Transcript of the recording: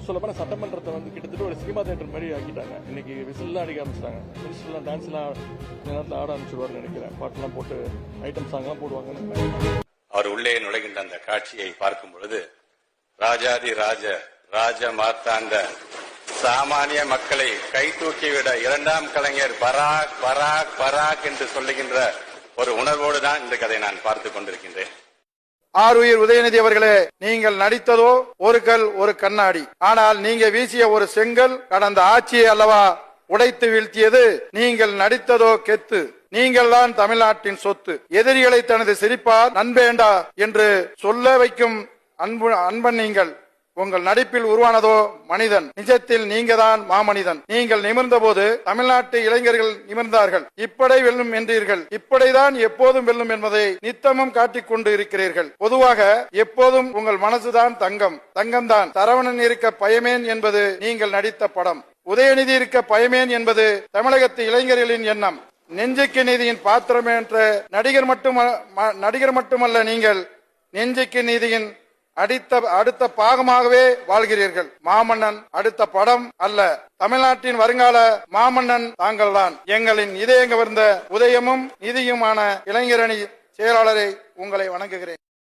சொல்ல போனா சட்டமன்றத்தை கிட்டத்தட்ட ஒரு சினிமா தியேட்டர் மாதிரி ஆக்கிட்டாங்க. இன்னைக்கு விசில்லாம் அடிக்க ஆரம்பிச்சிட்டாங்க. மினிஸ்டர்லாம் டான்ஸ்லாம் நேரத்தில் ஆட ஆரம்பிச்சிருவாருன்னு நினைக்கிறேன். பாட்டெல்லாம் போட்டு ஐட்டம் சாங்லாம் போடுவாங்கன்னு. அவர் உள்ளே நுழைகின்ற அந்த காட்சியை பார்க்கும் பொழுது ராஜாதி ராஜ மார்த்தாண்ட சாமானிய மக்களை கை தூக்கிவிட இரண்டாம் கலைஞர் பராக் பராக் பராக் என்று சொல்லுகின்ற ஒரு உணர்வோடு தான் இந்த கதை நான் பார்த்துக் கொண்டிருக்கின்றேன். ஆருயிர் உதயநிதி அவர்களே, நீங்கள் நடித்ததோ ஒரு கல் ஒரு கண்ணாடி. ஆனால் நீங்க வீசிய ஒரு செங்கல் கடந்த ஆட்சியை அல்லவா உடைத்து வீழ்த்தியது. நீங்கள் நடித்ததோ கெத்து. நீங்கள் தான் தமிழ்நாட்டின் சொத்து. எதிரிகளை தனது சிரிப்பால் நண்பேண்டா என்று சொல்ல வைக்கும் அன்பன் நீங்கள். உங்கள் நடிப்பில் உருவானதோ மனிதன். நிஜத்தில் நீங்க தான் மாமனிதன். நீங்கள் நிமிர்ந்த போது தமிழ்நாட்டு இளைஞர்கள் நிமிர்ந்தார்கள். இப்படை வெல்லும் என்றீர்கள். இப்படைதான் எப்போதும் வெல்லும் என்பதை நித்தமும் காட்டிக் கொண்டு இருக்கிறீர்கள். பொதுவாக எப்போதும் உங்கள் மனசுதான் தங்கம். தங்கம்தான். சரவணன் இருக்க பயமேன் என்பது நீங்கள் நடித்த படம். உதயநிதி இருக்க பயமேன் என்பது தமிழகத்து இளைஞர்களின் எண்ணம். நெஞ்சுக்கு நீதியின் பாத்திரம் என்ற நடிகர் மட்டுமல்ல, நீங்கள் நெஞ்சுக்கு நீதியின் அடுத்த பாகமாகவே வாழ்கிறீர்கள். மாமன்னன் அடுத்த படம் அல்ல, தமிழ்நாட்டின் வருங்கால மாமன்னன் தாங்கள்தான். எங்களின் இதயங்க வந்த உதயமும் நிதியுமான இளைஞரணி செயலாளரை உங்களை வணங்குகிறேன்.